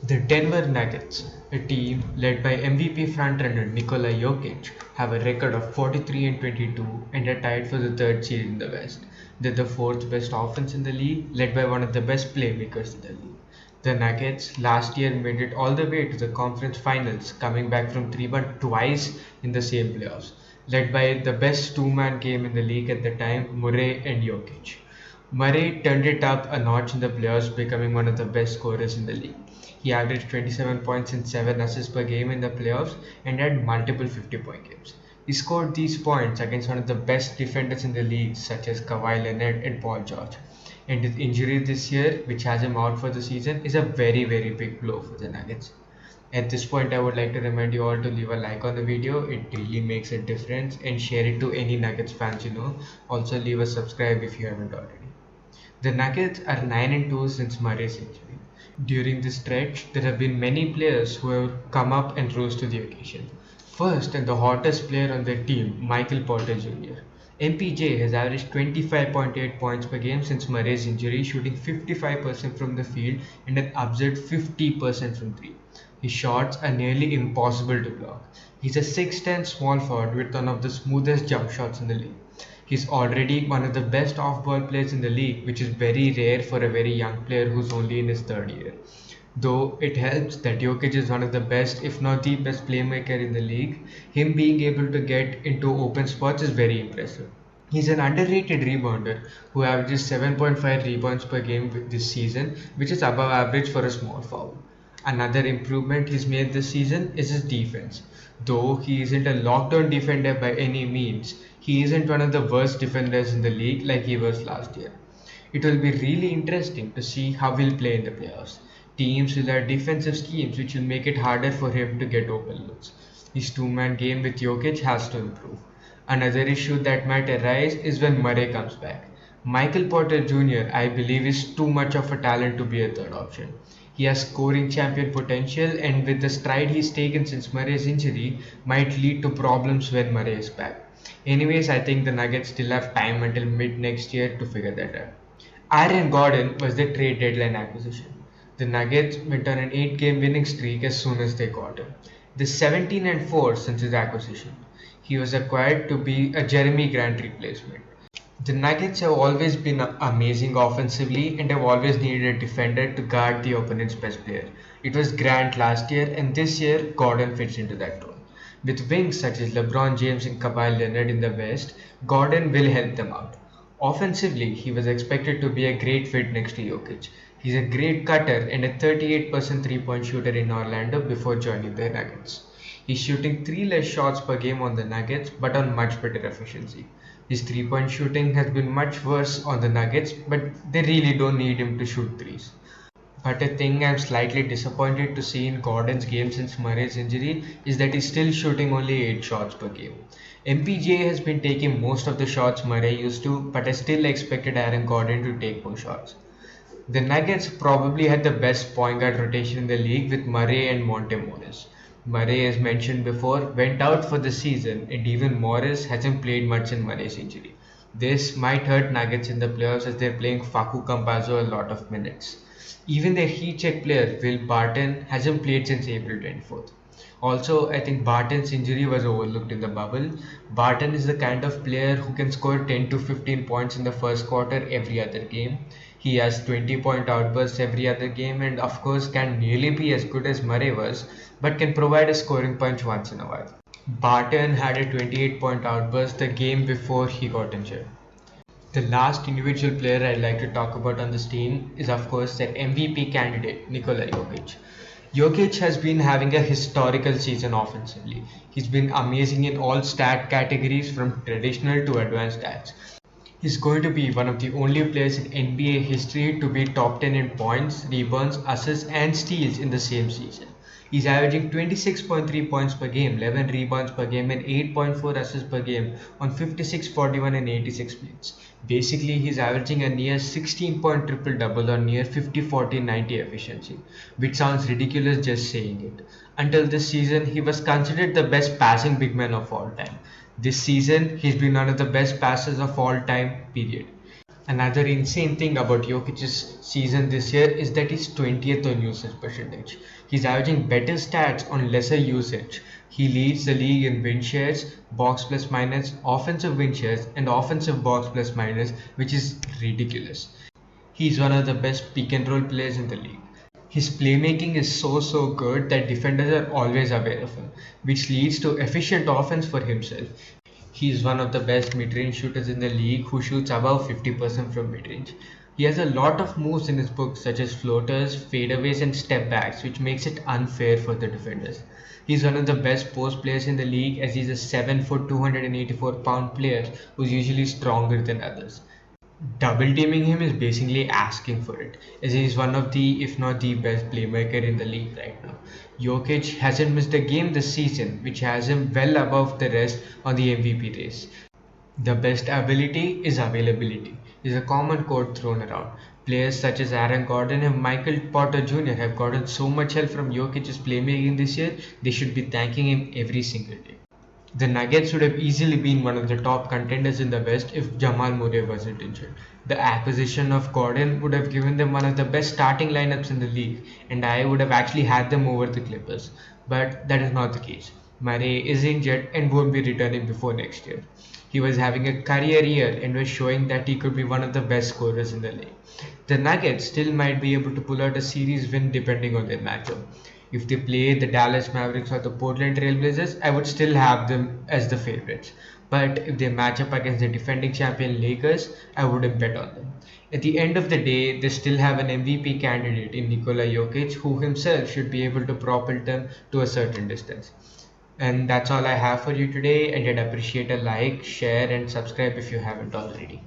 The Denver Nuggets, a team led by MVP frontrunner Nikola Jokic, have a record of 43 and 22 and are tied for the third seed in the West. They're the fourth best offense in the league, led by one of the best playmakers in the league. The Nuggets last year made it all the way to the conference finals, coming back from 3-1 twice in the same playoffs, led by the best two-man game in the league at the time, Murray and Jokic. Murray turned it up a notch in the playoffs, becoming one of the best scorers in the league. He averaged 27 points and 7 assists per game in the playoffs and had multiple 50-point games. He scored these points against one of the best defenders in the league, such as Kawhi Leonard and Paul George. And his injury this year, which has him out for the season, is a very, very big blow for the Nuggets. At this point, I would like to remind you all to leave a like on the video. It really makes a difference, and share it to any Nuggets fans you know. Also, leave a subscribe if you haven't already. The Nuggets are 9 and 2 since Murray's injury. During this stretch, there have been many players who have come up and rose to the occasion. First, and the hottest player on their team, Michael Porter Jr. MPJ has averaged 25.8 points per game since Murray's injury, shooting 55% from the field and an absurd 50% from 3. His shots are nearly impossible to block. He's a 6'10 small forward with one of the smoothest jump shots in the league. He's already one of the best off-ball players in the league, which is very rare for a very young player who's only in his third year. Though it helps that Jokic is one of the best, if not the best playmaker in the league, him being able to get into open spots is very impressive. He's an underrated rebounder who averages 7.5 rebounds per game this season, which is above average for a small forward. Another improvement he's made this season is his defense. Though he isn't a lockdown defender by any means, he isn't one of the worst defenders in the league like he was last year. It will be really interesting to see how he'll play in the playoffs. Teams will have defensive schemes which will make it harder for him to get open looks. His two-man game with Jokic has to improve. Another issue that might arise is when Murray comes back. Michael Porter Jr., I believe, is too much of a talent to be a third option. He has scoring champion potential, and with the stride he's taken since Murray's injury, might lead to problems when Murray is back. Anyways, I think the Nuggets still have time until mid next year to figure that out. Aaron Gordon was the trade deadline acquisition. The Nuggets went on an 8-game winning streak as soon as they got him. They're 17 and 4 since his acquisition. He was acquired to be a Jeremy Grant replacement. The Nuggets have always been amazing offensively and have always needed a defender to guard the opponent's best player. It was Grant last year, and this year Gordon fits into that role. With wings such as LeBron James and Kawhi Leonard in the West, Gordon will help them out. Offensively, he was expected to be a great fit next to Jokic. He's a great cutter and a 38% three-point shooter in Orlando before joining the Nuggets. He's shooting 3 less shots per game on the Nuggets but on much better efficiency. His three-point shooting has been much worse on the Nuggets, but they really don't need him to shoot threes. But a thing I'm slightly disappointed to see in Gordon's game since Murray's injury is that he's still shooting only 8 shots per game. MPJ has been taking most of the shots Murray used to, but I still expected Aaron Gordon to take more shots. The Nuggets probably had the best point guard rotation in the league with Murray and Monte Morris. Murray, as mentioned before, went out for the season, and even Morris hasn't played much in Murray's injury. This might hurt Nuggets in the playoffs as they're playing Facu Campazzo a lot of minutes. Even their heat check player, Will Barton, hasn't played since April 24th. Also, I think Barton's injury was overlooked in the bubble. Barton is the kind of player who can score 10 to 15 points in the first quarter every other game. He has 20-point outbursts every other game and, of course, can nearly be as good as Murray was, but can provide a scoring punch once in a while. Barton had a 28-point outburst the game before he got injured. The last individual player I'd like to talk about on this team is, of course, their MVP candidate, Nikola Jokic. Jokic has been having a historical season offensively. He's been amazing in all stat categories from traditional to advanced stats. He's going to be one of the only players in NBA history to be top 10 in points, rebounds, assists, and steals in the same season. He's averaging 26.3 points per game, 11 rebounds per game, and 8.4 assists per game on 56, 41, and 86 minutes. Basically, he's averaging a near 16-point triple double on near 50, 40, 90 efficiency, which sounds ridiculous just saying it. Until this season, he was considered the best passing big man of all time. This season, he's been one of the best passers of all time, period. Another insane thing about Jokic's season this year is that he's 20th on usage percentage. He's averaging better stats on lesser usage. He leads the league in win shares, box plus minus, offensive win shares, and offensive box plus minus, which is ridiculous. He's one of the best pick and roll players in the league. His playmaking is so good that defenders are always aware of him, which leads to efficient offense for himself. He is one of the best mid-range shooters in the league who shoots above 50% from mid-range. He has a lot of moves in his book such as floaters, fadeaways and step backs, which makes it unfair for the defenders. He's one of the best post players in the league as he's a 7 foot 284-pound player who's usually stronger than others. Double teaming him is basically asking for it, as he is one of the, if not the best playmaker in the league right now. Jokic hasn't missed a game this season, which has him well above the rest on the MVP race. The best ability is availability, is a common quote thrown around. Players such as Aaron Gordon and Michael Porter Jr. have gotten so much help from Jokic's playmaking this year, they should be thanking him every single day. The Nuggets would have easily been one of the top contenders in the West if Jamal Murray wasn't injured. The acquisition of Gordon would have given them one of the best starting lineups in the league, and I would have actually had them over the Clippers. But that is not the case. Murray is injured and won't be returning before next year. He was having a career year and was showing that he could be one of the best scorers in the league. The Nuggets still might be able to pull out a series win depending on their matchup. If they play the Dallas Mavericks or the Portland Trailblazers, I would still have them as the favorites. But if they match up against the defending champion Lakers, I wouldn't bet on them. At the end of the day, they still have an MVP candidate in Nikola Jokic, who himself should be able to propel them to a certain distance. And that's all I have for you today. And I'd appreciate a like, share, and subscribe if you haven't already.